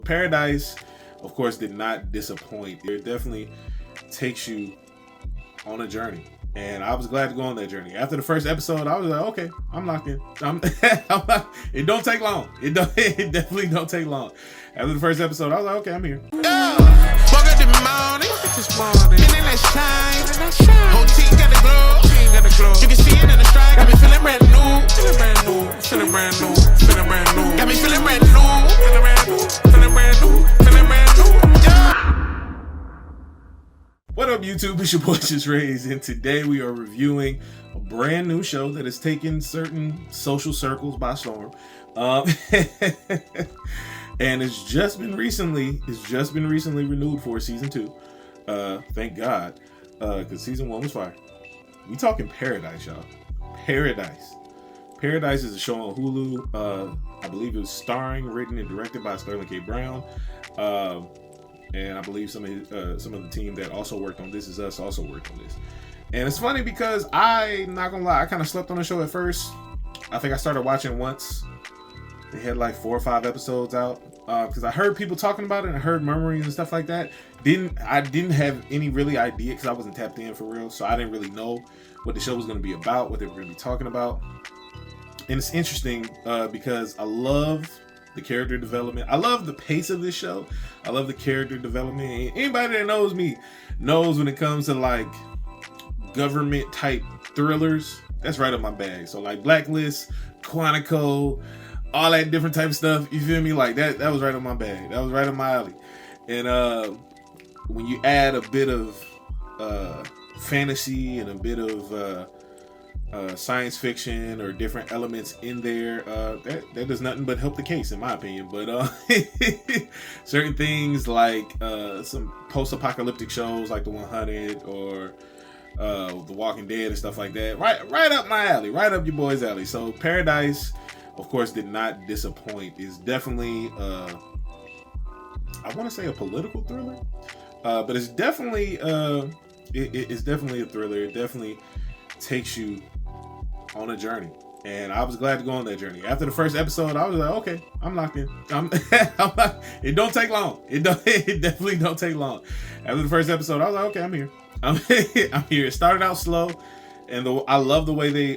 Paradise, of course, did not disappoint. It definitely takes you on a journey. And I was glad to go on that journey. After the first episode, I was like, okay, I'm locked in. It don't take long. It definitely don't take long. After the first episode, I was like, okay, I'm here. Woke up this morning, feeling that shine. Whole team got the glow. You can see it in the stride. Got me feeling brand new. Feeling brand new. Feeling brand new. Feeling brand new. Got me feeling brand new. Feeling brand new. Feeling brand new. Feeling brand new. Yeah. What up, YouTube? It's your boy JusRzd, and today we are reviewing a brand new show that has taken certain social circles by storm. And it's just been recently renewed for season 2. Thank God, because season 1 was fire. We talking Paradise, y'all. Paradise is a show on Hulu. I believe it was starring, written, and directed by Sterling K. Brown. And I believe some of the team that also worked on This Is Us also worked on this. And it's funny because I'm not gonna lie, I kind of slept on the show at first. I think I started watching once they had like 4 or 5 episodes out, because I heard people talking about it and I heard murmurings and stuff like that. I didn't have any really idea because I wasn't tapped in for real, so I didn't really know what the show was going to be about, what they were going to be talking about. And it's interesting because I love the character development. I love the pace of this show. I love the character development. Anybody that knows me knows when it comes to like government type thrillers, that's right up my bag. So like Blacklist, Quantico, all that different type of stuff, you feel me? Like that was right up my bag. That was right up my alley. And when you add a bit of fantasy and a bit of science fiction or different elements in there, that does nothing but help the case, in my opinion. But certain things like some post-apocalyptic shows like The 100 or The Walking Dead and stuff like that, right up my alley, right up your boy's alley. So Paradise, of course, did not disappoint. It's definitely I want to say a political thriller, but it's definitely it's definitely a thriller. It definitely takes you on a journey, and I was glad to go on that journey. After the first episode, I was like, okay, I'm locked in. It don't take long. It definitely don't take long. After the first episode, I was like, okay, I'm here. I'm here. It started out slow, and I love the way they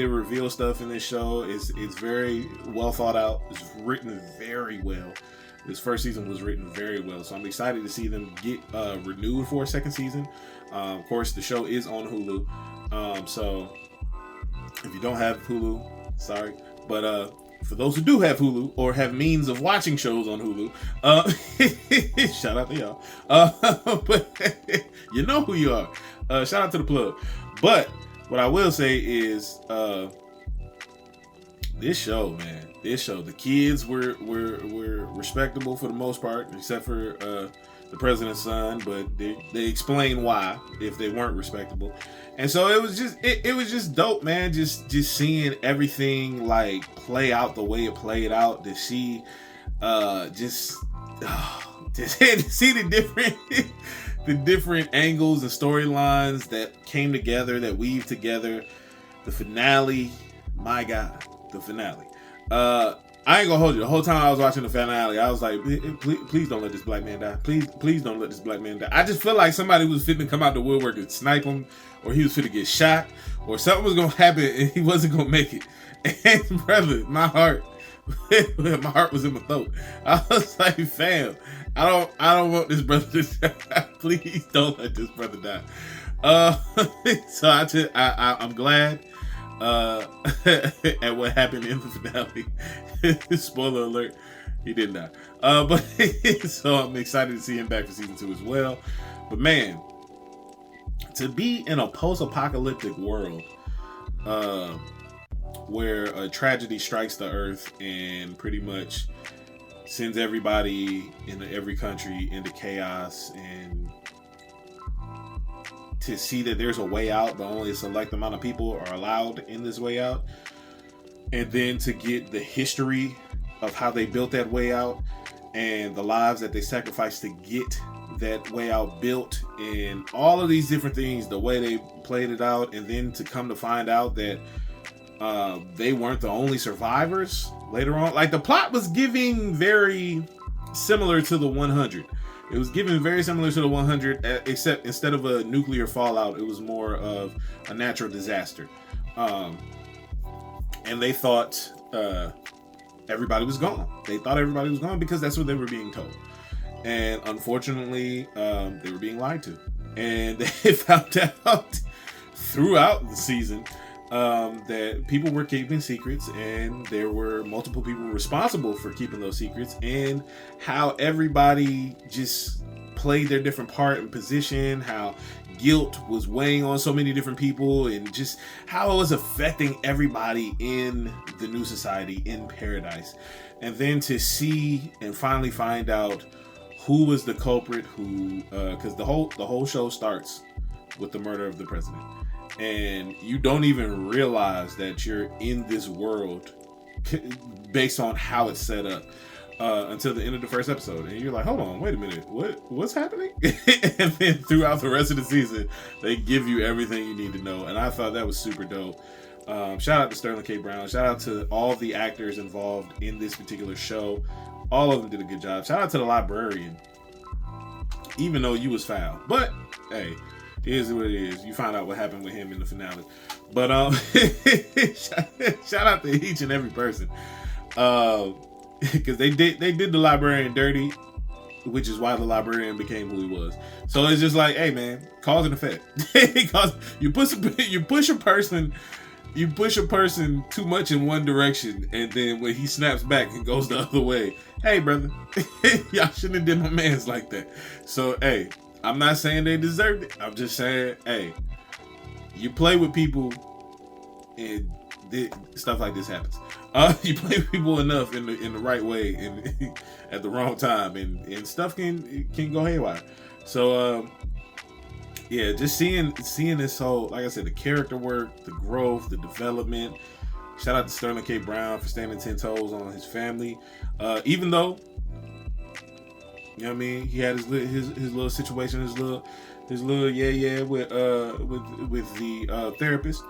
reveal stuff in this show. It's very well thought out. It's written very well. This first season was written very well, so I'm excited to see them get renewed for a second season. Of course, the show is on Hulu, so if you don't have Hulu, sorry. But for those who do have Hulu or have means of watching shows on Hulu, shout out to y'all. But you know who you are. Shout out to the plug. But what I will say is this show, man. This show, the kids were respectable for the most part, except for the president's son, but they explain why if they weren't respectable. And so it was just dope, man. Just seeing everything like play out the way it played out. To see to see the different angles and storylines that came together, that weaved together. The finale, my God, the finale. I ain't gonna hold you. The whole time I was watching the finale, I was like, please don't let this black man die. Please don't let this black man die. I just feel like somebody was fitting to come out the woodwork and snipe him, or he was fit to get shot, or something was gonna happen and he wasn't gonna make it. And brother, my heart was in my throat. I was like, fam, I don't want this brother to die. Please don't let this brother die. So I'm glad at what happened in the finale. Spoiler alert, he didn't die. But so I'm excited to see him back for season 2 as well. But man, to be in a post-apocalyptic world where a tragedy strikes the earth and pretty much sends everybody in every country into chaos, and to see that there's a way out, but only a select amount of people are allowed in this way out, and then to get the history of how they built that way out and the lives that they sacrificed to get that way out built, and all of these different things, the way they played it out, and then to come to find out that they weren't the only survivors later on. Like, the plot was giving very similar to the 100. It was given very similar to the 100, except instead of a nuclear fallout, it was more of a natural disaster. And they thought everybody was gone. They thought everybody was gone because that's what they were being told. And unfortunately, they were being lied to. And they found out throughout the season that people were keeping secrets, and there were multiple people responsible for keeping those secrets, and how everybody just played their different part and position, how guilt was weighing on so many different people, and just how it was affecting everybody in the new society in Paradise. And then to see and finally find out who was the culprit, who because the whole show starts with the murder of the president. And you don't even realize that you're in this world based on how it's set up until the end of the first episode. And you're like, hold on, wait a minute, what's happening? And then throughout the rest of the season, they give you everything you need to know. And I thought that was super dope. Shout out to Sterling K. Brown. Shout out to all the actors involved in this particular show. All of them did a good job. Shout out to the librarian, even though you was foul. But, hey, it is what it is. You find out what happened with him in the finale. But shout out to each and every person, because they did the librarian dirty, which is why the librarian became who he was. So it's just like, hey man, cause and effect. Because you push a person too much in one direction, and then when he snaps back and goes the other way, hey brother, y'all shouldn't have did my man's like that. So hey, I'm not saying they deserved it. I'm just saying, hey, you play with people and stuff like this happens. You play with people enough in the right way and at the wrong time, and stuff can go haywire. So yeah, just seeing this whole, like I said, the character work, the growth, the development. Shout out to Sterling K. Brown for standing 10 toes on his family, even though, you know what I mean, he had his little situation, his little with the therapist.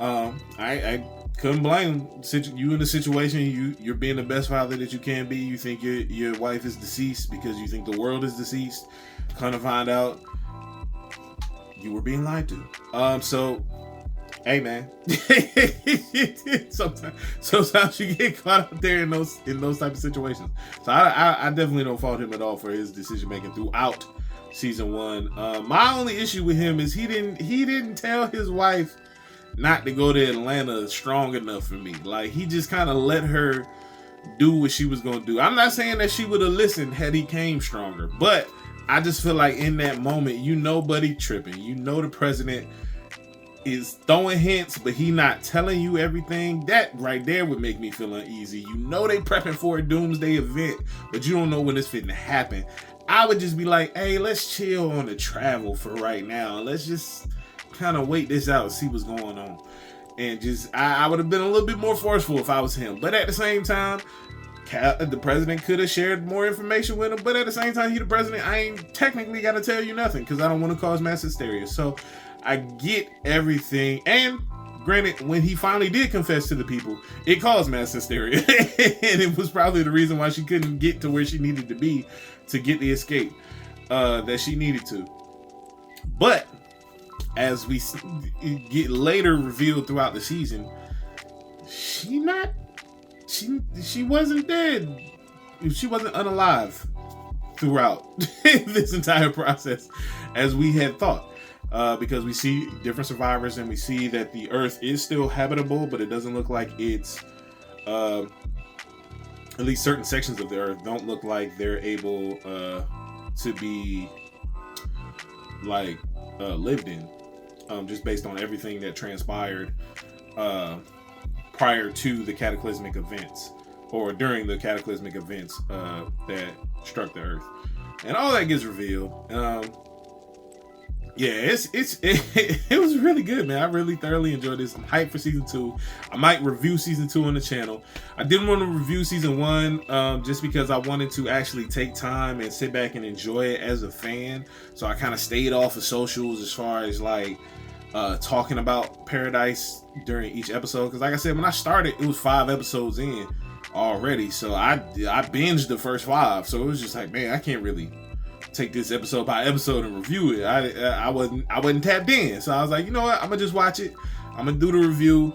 I couldn't blame you in the situation. You're being the best father that you can be. You think your wife is deceased because you think the world is deceased. Kind of find out you were being lied to. So, hey man, sometimes you get caught out there in those type of situations. So I definitely don't fault him at all for his decision making throughout season 1. My only issue with him is he didn't tell his wife not to go to Atlanta strong enough for me. Like, he just kind of let her do what she was gonna do. I'm not saying that she would have listened had he came stronger, but I just feel like in that moment, buddy tripping. The president is throwing hints, but he not telling you everything. That right there would make me feel uneasy. They prepping for a doomsday event, but you don't know when it's fitting to happen. I would just be like, hey, let's chill on the travel for right now. Let's just kind of wait this out, see what's going on. And just, I would have been a little bit more forceful if I was him. But at the same time, the president could have shared more information with him. But at the same time, he the president. I ain't technically got to tell you nothing because I don't want to cause mass hysteria. So I get everything. And granted, when he finally did confess to the people, it caused mass hysteria. And it was probably the reason why she couldn't get to where she needed to be to get the escape that she needed to. But as we get later revealed throughout the season, she wasn't dead. She wasn't unalive throughout this entire process as we had thought. Because we see different survivors and we see that the earth is still habitable, but it doesn't look like it's, at least certain sections of the earth don't look like they're able to be like lived in. Just based on everything that transpired prior to the cataclysmic events, or during the cataclysmic events that struck the earth, and all that gets revealed. It was really good, man. I really thoroughly enjoyed this. I'm hyped for season 2. I might review season 2 on the channel. I didn't want to review season 1 just because I wanted to actually take time and sit back and enjoy it as a fan. So I kind of stayed off of socials as far as like talking about Paradise during each episode. Because like I said, when I started, it was 5 episodes in. already. So I binged the first 5. So it was just like, man, I can't really take this episode by episode and review it. I wasn't tapped in. So I was like, you know what? I'm gonna just watch it. I'm gonna do the review.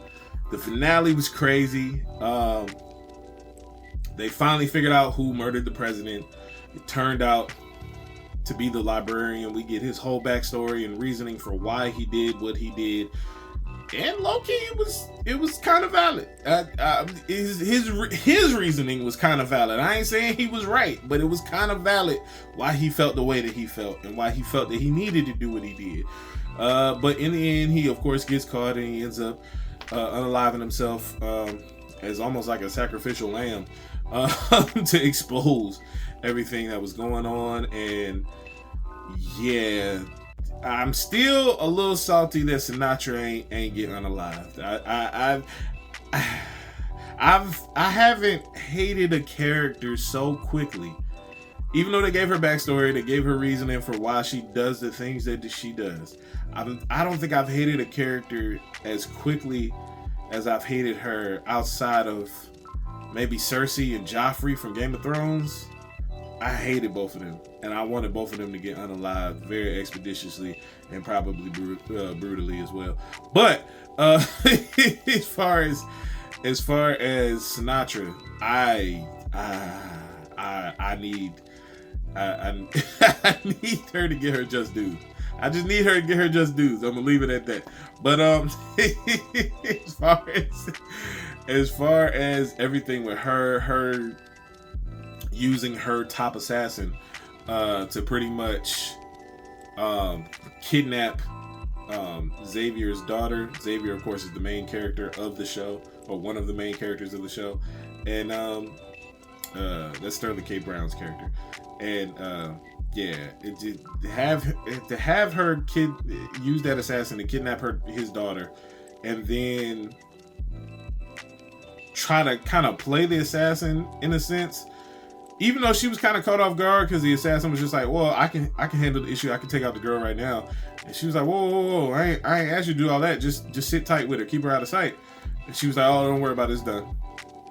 The finale was crazy. They finally figured out who murdered the president. It turned out to be the librarian. We get his whole backstory and reasoning for why he did what he did. And low-key, it was kind of valid. His reasoning was kind of valid. I ain't saying he was right, but it was kind of valid why he felt the way that he felt and why he felt that he needed to do what he did. But in the end, he of course gets caught and he ends up unaliving himself as almost like a sacrificial lamb to expose everything that was going on. And yeah, I'm still a little salty that Sinatra ain't getting unalived. I haven't hated a character so quickly. Even though they gave her backstory, they gave her reasoning for why she does the things that she does. I don't think I've hated a character as quickly as I've hated her outside of maybe Cersei and Joffrey from Game of Thrones. I hated both of them, and I wanted both of them to get unalived very expeditiously and probably brutally as well. But as far as Sinatra, I need I need her to get her just due. I just need her to get her just dues. I'm gonna leave it at that. But as far as everything with her using her top assassin to pretty much kidnap Xavier's daughter. Xavier, of course, is the main character of the show, or one of the main characters of the show, and that's Sterling K. Brown's character. And to have her kid use that assassin to kidnap his daughter, and then try to kind of play the assassin in a sense, even though she was kind of caught off guard because the assassin was just like, well, I can handle the issue. I can take out the girl right now. And she was like, whoa, I ain't asked you to do all that. Just sit tight with her. Keep her out of sight. And she was like, oh, don't worry about it. It's done.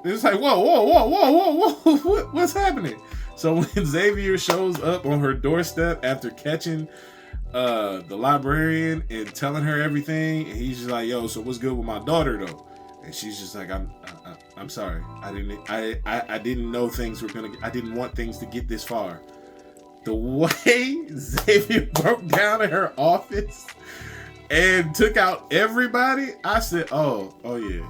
It's like, whoa. What's happening? So when Xavier shows up on her doorstep after catching the librarian and telling her everything, and he's just like, yo, so what's good with my daughter though? And she's just like, I'm sorry. I didn't know things were gonna. I didn't want things to get this far. The way Xavier broke down in her office and took out everybody, I said, oh yeah.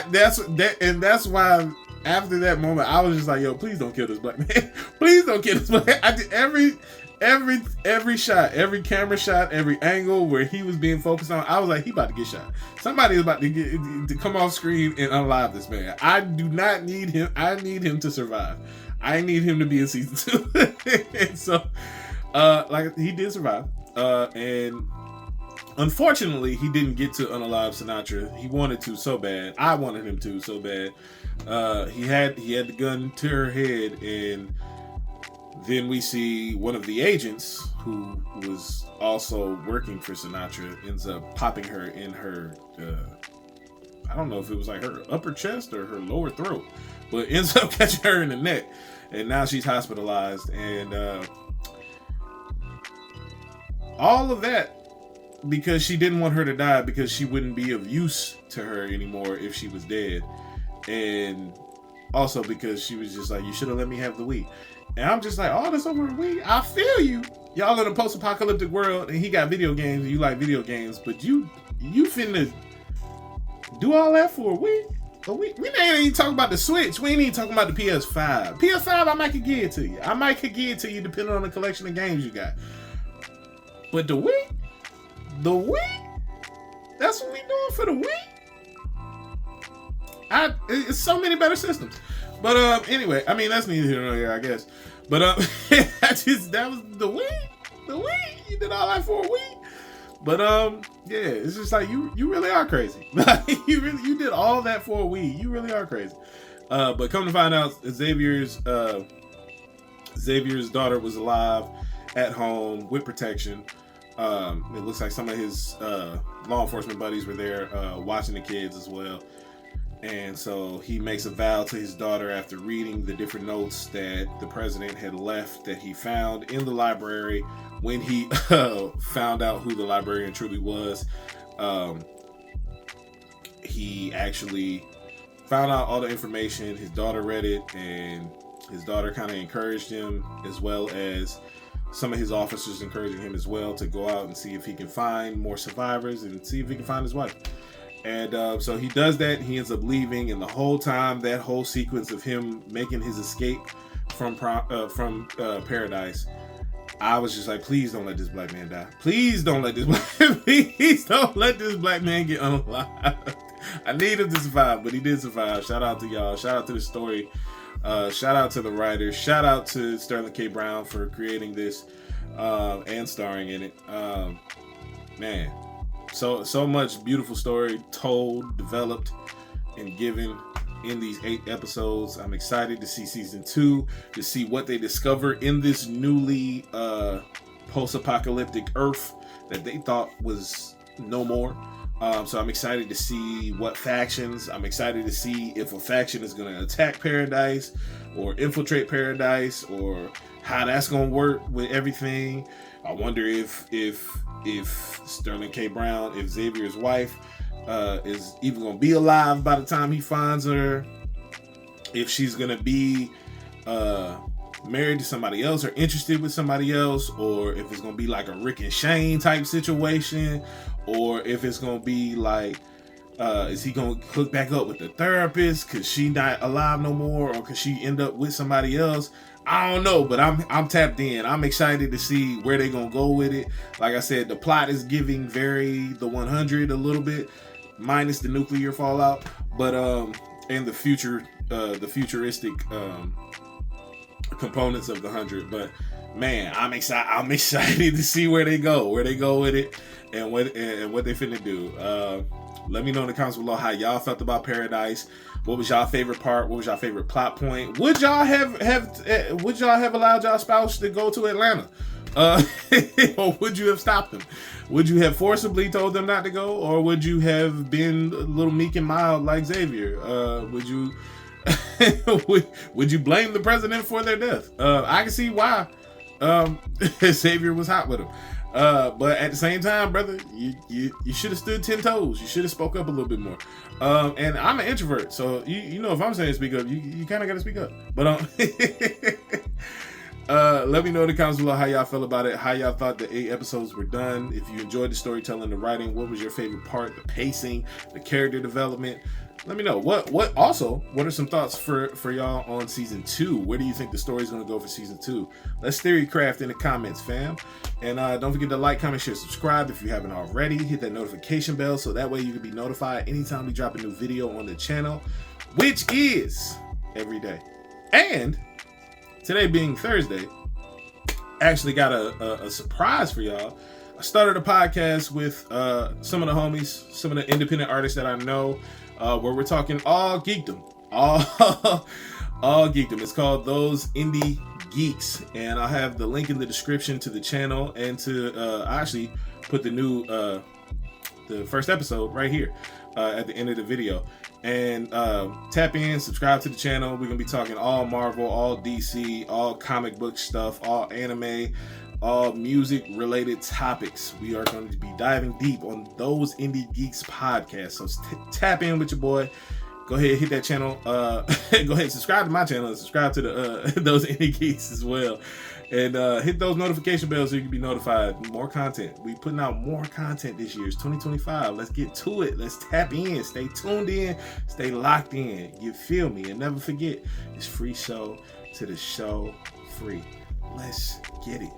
That's why after that moment, I was just like, yo, please don't kill this black man. Please don't kill this black man. I did every shot, every camera shot, every angle where he was being focused on, I was like, he about to get shot. Somebody is about to come off screen and unalive this man. I do not need him. I need him to survive. I need him to be in season 2. And so, like, he did survive. And unfortunately, he didn't get to unalive Sinatra. He wanted to so bad. I wanted him to so bad. He had the gun to her head, and then we see one of the agents who was also working for Sinatra ends up popping her in her, I don't know if it was like her upper chest or her lower throat, but ends up catching her in the neck, and now she's hospitalized. And all of that because she didn't want her to die, because she wouldn't be of use to her anymore if she was dead. And also because she was just like, you should have let me have the Wii. And I'm just like, oh, that's over a Wii? I feel you. Y'all in a post-apocalyptic world, and he got video games, and you like video games, but you finna do all that for a Wii? We ain't even talking about the Switch. We ain't even talking about the PS5. PS5, I might could give it to you. Depending on the collection of games you got. But the Wii? The Wii? That's what we doing for the Wii? It's so many better systems. But anyway, I mean, that's neither here nor there, I guess. But that was the Wii. The Wii. You did all that for a Wii. But yeah, it's just like you really are crazy. you did all that for a Wii. You really are crazy. But come to find out, Xavier's daughter was alive at home with protection. It looks like some of his law enforcement buddies were there watching the kids as well. And so he makes a vow to his daughter after reading the different notes that the president had left that he found in the library when he found out who the librarian truly was. He actually found out all the information. His daughter read it, and his daughter kind of encouraged him, as well as some of his officers encouraging him as well to go out and see if he can find more survivors and see if he can find his wife. And so he does that. He ends up leaving, and the whole time, that whole sequence of him making his escape from paradise, I was just like, please don't let this black man die. Please don't let this black man get unalive. I need him to survive, but he did survive. Shout out to y'all. Shout out to the story. Shout out to the writers. Shout out to Sterling K. Brown for creating this and starring in it. Man, so much beautiful story told, developed, and given in these 8 episodes. I'm excited to see season 2, to see what they discover in this newly post-apocalyptic Earth that they thought was no more. So I'm excited to see what factions. I'm excited to see if a faction is going to attack Paradise or infiltrate Paradise, or how that's going to work with everything. I wonder if Sterling K. Brown, if Xavier's wife is even going to be alive by the time he finds her, if she's going to be married to somebody else or interested with somebody else, or if it's going to be like a Rick and Shane type situation, or if it's going to be like, is he going to hook back up with the therapist because she not alive no more, or because she end up with somebody else? I don't know, but I'm tapped in. I'm excited to see where they're going to go with it. Like I said, the plot is giving the 100 a little bit, minus the nuclear fallout, but and the futuristic components of the 100. But man, I'm excited to see where they go with it, and what they finna do. Let me know in the comments below how y'all felt about Paradise. What was y'all favorite part? What was y'all favorite plot point? Would y'all have allowed y'all spouse to go to Atlanta? Or would you have stopped them? Would you have forcibly told them not to go, or would you have been a little meek and mild like Xavier? Would you would you blame the president for their death? I can see why Xavier was hot with him. But at the same time, brother, you should have stood 10 toes. You should have spoke up a little bit more. And I'm an introvert, so you know, if I'm saying speak up, you kind of got to speak up. But let me know in the comments below how y'all felt about it, how y'all thought the 8 episodes were done. If you enjoyed the storytelling, the writing, what was your favorite part, the pacing, the character development. Let me know. What are some thoughts for y'all on season 2? Where do you think the story's going to go for season 2? Let's theory craft in the comments, fam. And don't forget to like, comment, share, subscribe if you haven't already. Hit that notification bell so that way you can be notified anytime we drop a new video on the channel, which is every day. And today being Thursday, I actually got a surprise for y'all. I started a podcast with some of the homies, some of the independent artists that I know, where we're talking all geekdom. All geekdom. It's called Those Indie Geeks, and I'll have the link in the description to the channel, and to I actually put the first episode right here at the end of the video. And tap in, subscribe to the channel. We're gonna be talking all Marvel, all DC, all comic book stuff, all anime, all music related topics. We are going to be diving deep on Those Indie Geeks podcast. So tap in with your boy. Go ahead, hit that channel. Go ahead, subscribe to my channel, and subscribe to the Those Indie Geeks as well. And hit those notification bells so you can be notified. More content. We putting out more content this year. It's 2025. Let's get to it. Let's tap in. Stay tuned in. Stay locked in. You feel me? And never forget, it's FreeSoul to the show free. Let's get it.